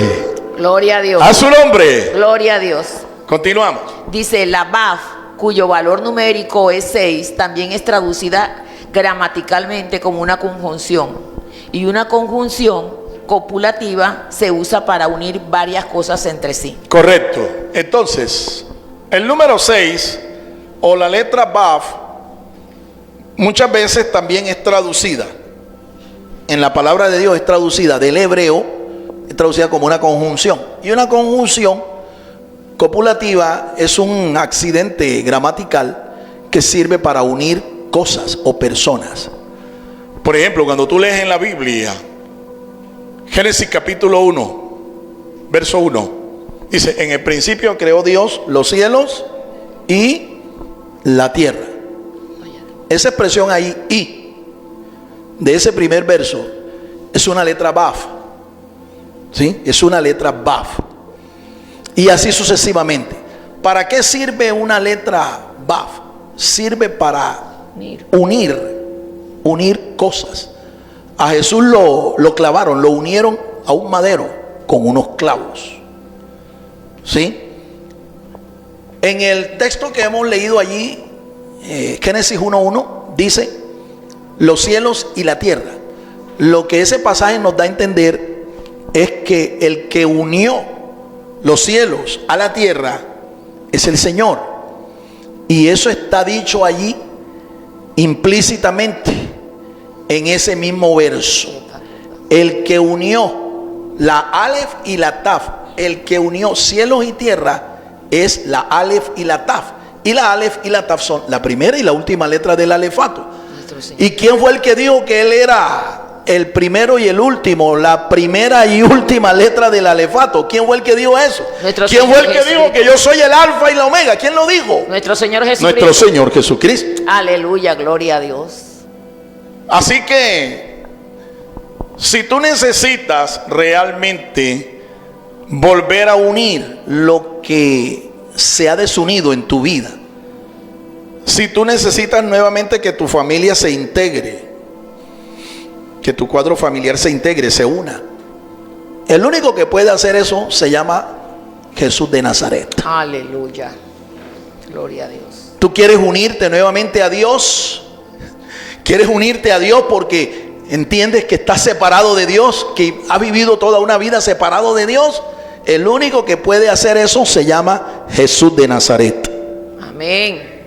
S3: Gloria a Dios.
S2: A su nombre.
S3: Gloria a Dios.
S2: Continuamos.
S3: Dice la Bav, cuyo valor numérico es 6, también es traducida gramaticalmente como una conjunción. Y una conjunción copulativa se usa para unir varias cosas entre sí.
S2: Correcto. Entonces, el número 6 o la letra Bav muchas veces también es traducida. En la palabra de Dios es traducida del hebreo, es traducida como una conjunción. Y una conjunción copulativa es un accidente gramatical que sirve para unir cosas o personas. Por ejemplo, cuando tú lees en la Biblia Génesis capítulo 1, verso 1, dice: en el principio creó Dios los cielos y la tierra. Esa expresión ahí, y, de ese primer verso, es una letra Bav. ¿Sí? Es una letra Bav. Y así sucesivamente. ¿Para qué sirve una letra Bav? Sirve para unir cosas. A Jesús lo clavaron, lo unieron a un madero con unos clavos. ¿Sí? En el texto que hemos leído allí, Génesis 1:1, dice los cielos y la tierra. Lo que ese pasaje nos da a entender es que el que unió los cielos a la tierra es el Señor. Y eso está dicho allí implícitamente en ese mismo verso. El que unió la Aleph y la Taf, el que unió cielos y tierra es la Aleph y la Taf. Y la Aleph y la Taf son la primera y la última letra del alefato. ¿Y quién fue el que dijo que él era el primero y el último, la primera y última letra del alefato? ¿Quién fue el que dijo eso? ¿Quién fue el que dijo que yo soy el alfa y la omega? ¿Quién lo dijo?
S3: Nuestro Señor Jesucristo.
S2: Nuestro Señor Jesucristo.
S3: Aleluya, gloria a Dios.
S2: Así que si tú necesitas realmente volver a unir lo que se ha desunido en tu vida, si tú necesitas nuevamente que tu familia se integre, que tu cuadro familiar se integre, se una, El único que puede hacer eso se llama Jesús de Nazaret.
S3: Aleluya. Gloria a Dios.
S2: ¿Tú quieres unirte nuevamente a Dios? ¿Quieres unirte a Dios porque entiendes que estás separado de Dios, que has vivido toda una vida separado de Dios? El único que puede hacer eso se llama Jesús de Nazaret.
S3: Amén.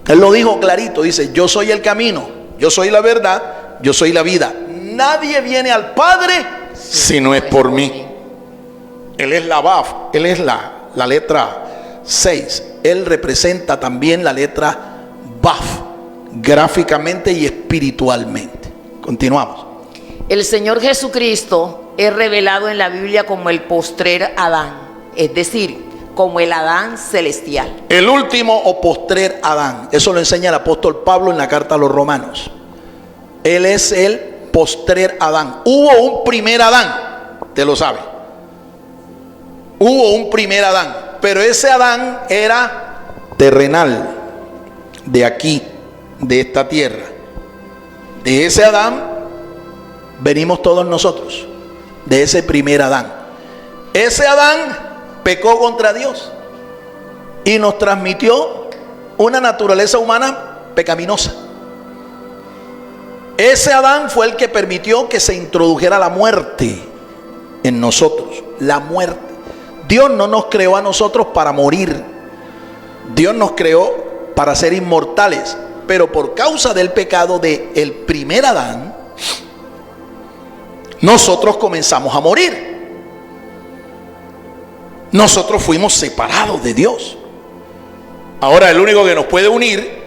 S2: Él lo dijo clarito, dice: yo soy el camino, yo soy la verdad, yo soy la vida. Nadie viene al Padre si no es por mí. Él es la Baf, Él es la letra 6. Él representa también la letra Baf, gráficamente y espiritualmente. Continuamos.
S3: El Señor Jesucristo es revelado en la Biblia como el postrer Adán, es decir, como el Adán celestial.
S2: El último o postrer Adán. Eso lo enseña el apóstol Pablo en la carta a los Romanos. Él es el postrer Adán. Hubo un primer Adán, te lo sabe. Hubo un primer Adán, pero ese Adán era terrenal, de aquí, de esta tierra. De ese Adán venimos todos nosotros, de ese primer Adán. Ese Adán pecó contra Dios y nos transmitió una naturaleza humana pecaminosa. Ese Adán fue el que permitió que se introdujera la muerte en nosotros. La muerte. Dios no nos creó a nosotros para morir. Dios nos creó para ser inmortales. Pero por causa del pecado del primer Adán, nosotros comenzamos a morir. Nosotros fuimos separados de Dios. Ahora el único que nos puede unir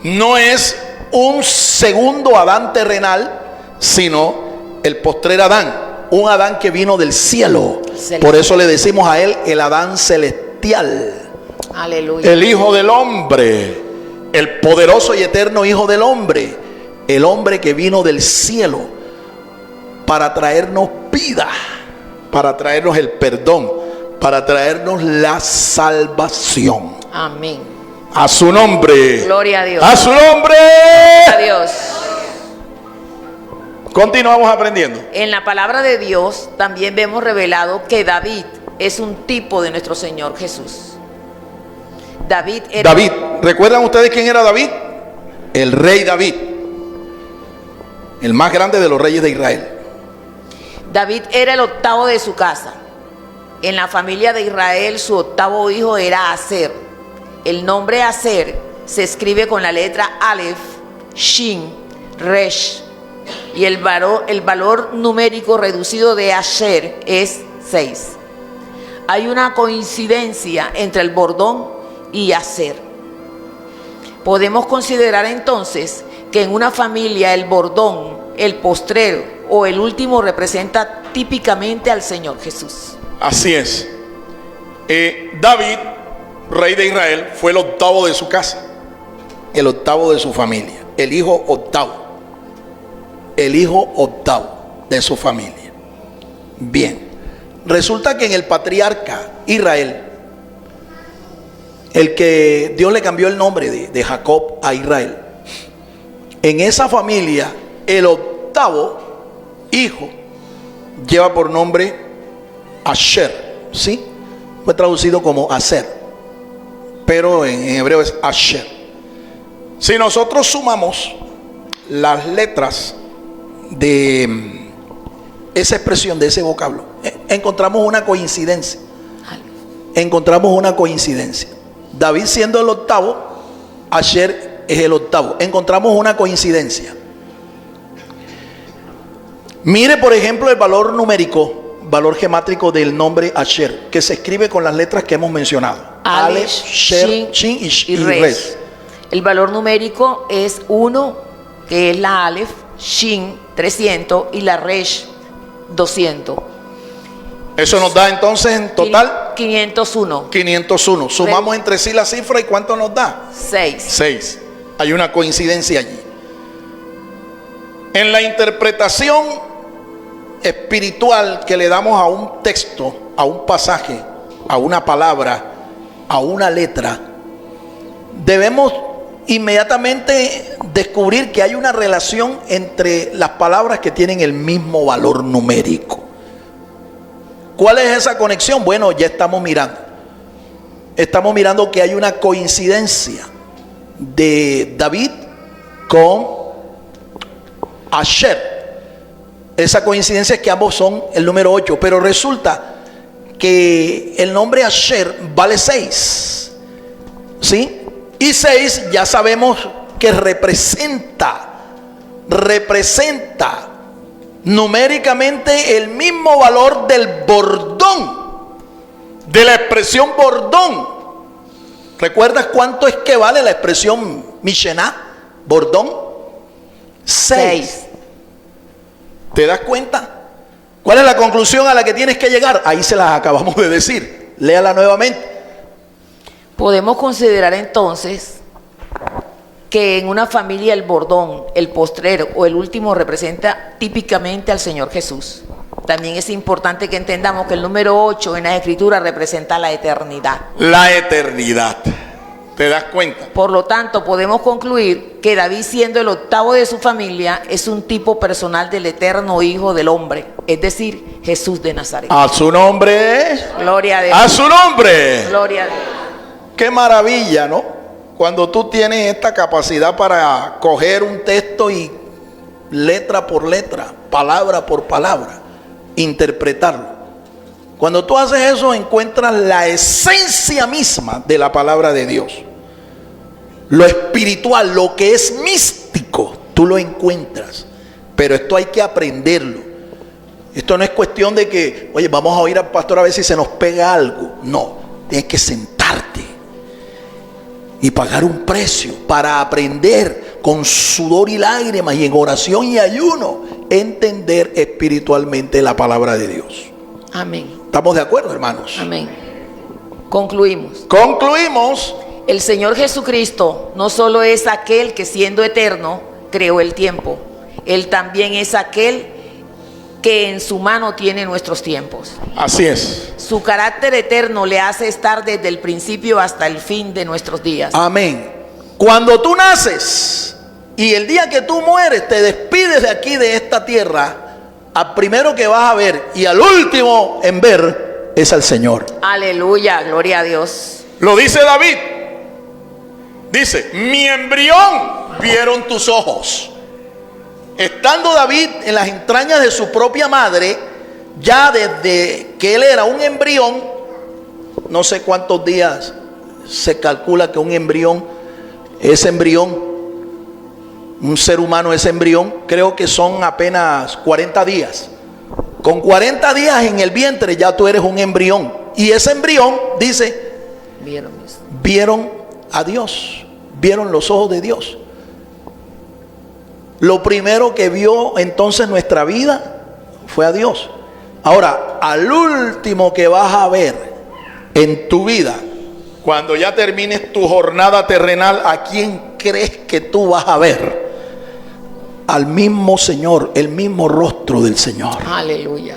S2: no es un segundo Adán terrenal, sino el postrer Adán, un Adán que vino del cielo. Por eso le decimos a él el Adán celestial.
S3: Aleluya.
S2: El Hijo del Hombre, el poderoso y eterno Hijo del Hombre, el hombre que vino del cielo para traernos vida, para traernos el perdón, para traernos la salvación.
S3: Amén.
S2: A su nombre.
S3: Gloria a Dios.
S2: A su nombre.
S3: Gloria a Dios.
S2: Continuamos aprendiendo.
S3: En la palabra de Dios también vemos revelado que David es un tipo de nuestro Señor Jesús. David,
S2: ¿recuerdan ustedes quién era David? El rey David, el más grande de los reyes de Israel.
S3: David era el octavo de su casa. En la familia de Israel su octavo hijo era Aser. El nombre Aser se escribe con la letra Aleph, Shin, Resh. Y el valor numérico reducido de Asher es 6. Hay una coincidencia entre el bordón y Aser. Podemos considerar entonces que en una familia el bordón, el postrero o el último representa típicamente al Señor Jesús.
S2: Así es. David, rey de Israel, fue el octavo de su casa, el octavo de su familia, el hijo octavo. El hijo octavo de su familia. Bien, resulta que en el patriarca Israel, el que Dios le cambió el nombre de Jacob a Israel, en esa familia el octavo hijo lleva por nombre Asher, ¿sí? Fue traducido como Aser, pero en hebreo es Asher. Si nosotros sumamos las letras de esa expresión, de ese vocablo, encontramos una coincidencia. Encontramos una coincidencia. David siendo el octavo, Asher es el octavo. Encontramos una coincidencia. Mire, por ejemplo, el valor numérico, valor gemátrico del nombre Asher, que se escribe con las letras que hemos mencionado: Aleph, Sher, Shin y Resh.
S3: El valor numérico es 1, que es la Aleph, Shin 300 y la Resh 200.
S2: Eso nos da entonces en total
S3: 501.
S2: 501. Sumamos entre sí la cifra y ¿cuánto nos da?
S3: 6.
S2: 6. Hay una coincidencia allí. En la interpretación espiritual que le damos a un texto, a un pasaje, a una palabra, a una letra, debemos inmediatamente descubrir que hay una relación entre las palabras que tienen el mismo valor numérico. ¿Cuál es esa conexión? Bueno, ya estamos mirando. Estamos mirando que hay una coincidencia de David con Asher. Esa coincidencia es que ambos son el número 8, pero resulta que el nombre Asher vale 6, ¿sí? Y 6 ya sabemos que representa numéricamente el mismo valor del bordón, de la expresión bordón. ¿Recuerdas cuánto es que vale la expresión Mishená, bordón? 6. ¿Te das cuenta? ¿Cuál es la conclusión a la que tienes que llegar? Ahí se las acabamos de decir. Léala nuevamente.
S3: Podemos considerar entonces que en una familia el bordón, el postrero o el último representa típicamente al Señor Jesús. También es importante que entendamos que el número 8 en la Escritura representa la eternidad.
S2: La eternidad. ¿Te das cuenta?
S3: Por lo tanto, podemos concluir que David, siendo el octavo de su familia, es un tipo personal del eterno Hijo del Hombre, es decir, Jesús de Nazaret.
S2: A su nombre.
S3: Gloria a Dios.
S2: A su nombre.
S3: Gloria a Dios.
S2: Qué maravilla, ¿no? Cuando tú tienes esta capacidad para coger un texto y letra por letra, palabra por palabra, interpretarlo. Cuando tú haces eso, encuentras la esencia misma de la palabra de Dios. Lo espiritual, lo que es místico, tú lo encuentras. Pero esto hay que aprenderlo. Esto no es cuestión de que, oye, vamos a oír al pastor a ver si se nos pega algo. No, tienes que sentarte y pagar un precio para aprender con sudor y lágrimas y en oración y ayuno, entender espiritualmente la palabra de Dios.
S3: Amén.
S2: ¿Estamos de acuerdo, hermanos?
S3: Amén. Concluimos.
S2: Concluimos.
S3: El Señor Jesucristo no solo es aquel que siendo eterno creó el tiempo, Él también es aquel que en su mano tiene nuestros tiempos.
S2: Así es.
S3: Su carácter eterno le hace estar desde el principio hasta el fin de nuestros días.
S2: Amén. Cuando tú naces y el día que tú mueres te despides de aquí, de esta tierra, al primero que vas a ver y al último en ver es al Señor.
S3: Aleluya, gloria a Dios.
S2: Lo dice David. Dice, mi embrión vieron tus ojos. Estando David en las entrañas de su propia madre, ya desde que él era un embrión, no sé cuántos días se calcula que un embrión, un ser humano es embrión, creo que son apenas 40 días. Con 40 días en el vientre ya tú eres un embrión. Y ese embrión, dice, vieron a Dios, vieron los ojos de Dios. Lo primero que vio entonces nuestra vida fue a Dios. Ahora, al último que vas a ver en tu vida, cuando ya termines tu jornada terrenal, ¿a quién crees que tú vas a ver? Al mismo Señor, el mismo rostro del Señor.
S3: Aleluya.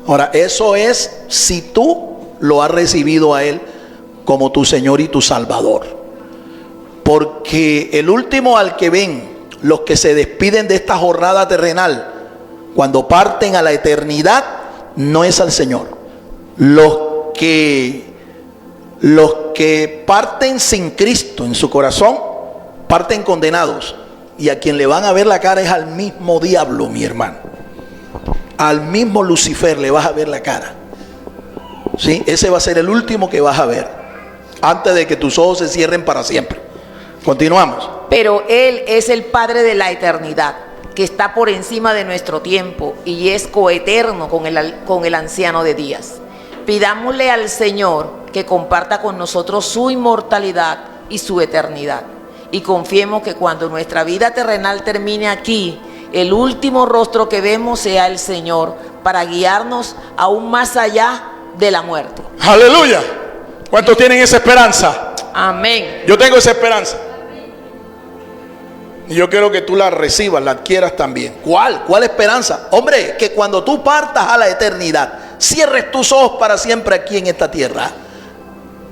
S2: Ahora, eso es si tú lo has recibido a Él como tu Señor y tu Salvador. Porque el último al que ven los que se despiden de esta jornada terrenal, cuando parten a la eternidad, no es al Señor. Los que parten sin Cristo en su corazón, parten condenados. Y a quien le van a ver la cara es al mismo diablo, mi hermano. Al mismo Lucifer le vas a ver la cara. ¿Sí? Ese va a ser el último que vas a ver, antes de que tus ojos se cierren para siempre. Continuamos.
S3: Pero Él es el Padre de la eternidad, que está por encima de nuestro tiempo y es coeterno con el anciano de días. Pidámosle al Señor que comparta con nosotros su inmortalidad y su eternidad. Y confiemos que cuando nuestra vida terrenal termine aquí, el último rostro que vemos sea el Señor, para guiarnos aún más allá de la muerte.
S2: Aleluya. ¿Cuántos tienen esa esperanza?
S3: Amén.
S2: Yo tengo esa esperanza. Y yo quiero que tú la recibas, la adquieras también. ¿Cuál? ¿Cuál esperanza? Hombre, que cuando tú partas a la eternidad, cierres tus ojos para siempre aquí en esta tierra.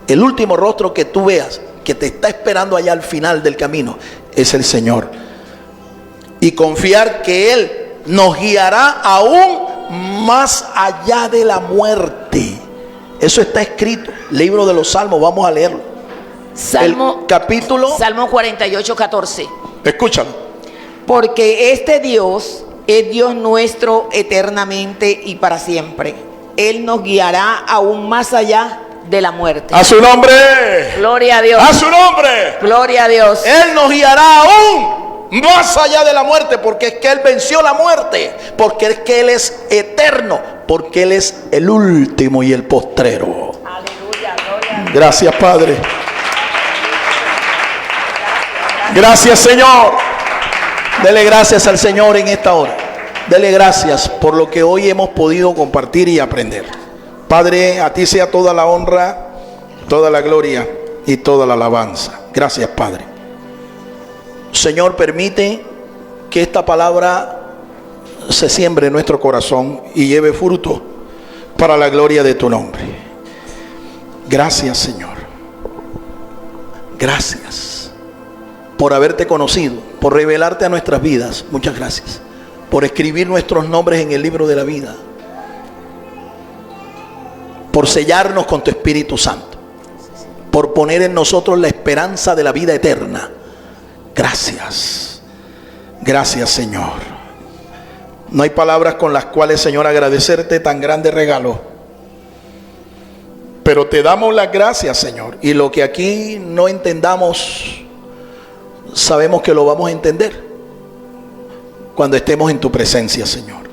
S2: El último rostro que tú veas, que te está esperando allá al final del camino, es el Señor. Y confiar que Él nos guiará aún más allá de la muerte. Eso está escrito, libro de los Salmos, vamos a leerlo.
S3: Salmo,
S2: El capítulo,
S3: Salmo 48, 14.
S2: escúchalo.
S3: Porque este Dios es Dios nuestro eternamente y para siempre. Él nos guiará aún más allá de la muerte.
S2: A su nombre.
S3: Gloria a Dios.
S2: A su nombre.
S3: Gloria a Dios.
S2: Él nos guiará aún más allá de la muerte, porque es que Él venció la muerte, porque es que Él es eterno, porque Él es el último y el postrero.
S3: Aleluya, gloria a Dios.
S2: Gracias, Padre. Gracias, Señor. Dele gracias al Señor en esta hora. Dele gracias por lo que hoy hemos podido compartir y aprender. Padre, a ti sea toda la honra, toda la gloria y toda la alabanza. Gracias, Padre. Señor, permite que esta palabra se siembre en nuestro corazón y lleve fruto para la gloria de tu nombre. Gracias, Señor. Gracias por haberte conocido, por revelarte a nuestras vidas. Muchas gracias por escribir nuestros nombres en el libro de la vida, por sellarnos con tu Espíritu Santo, por poner en nosotros la esperanza de la vida eterna. Gracias. Gracias, Señor. No hay palabras con las cuales, Señor, agradecerte tan grande regalo. Pero te damos las gracias, Señor. Y lo que aquí no entendamos, sabemos que lo vamos a entender cuando estemos en tu presencia, Señor.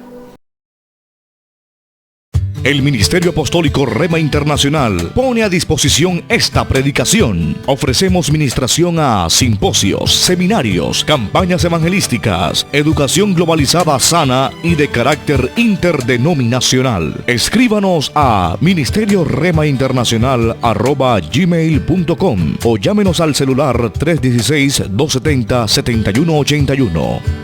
S1: El Ministerio Apostólico Rema Internacional pone a disposición esta predicación. Ofrecemos ministración a simposios, seminarios, campañas evangelísticas, educación globalizada sana y de carácter interdenominacional. Escríbanos a ministerioremainternacional@gmail.com o llámenos al celular 316-270-7181.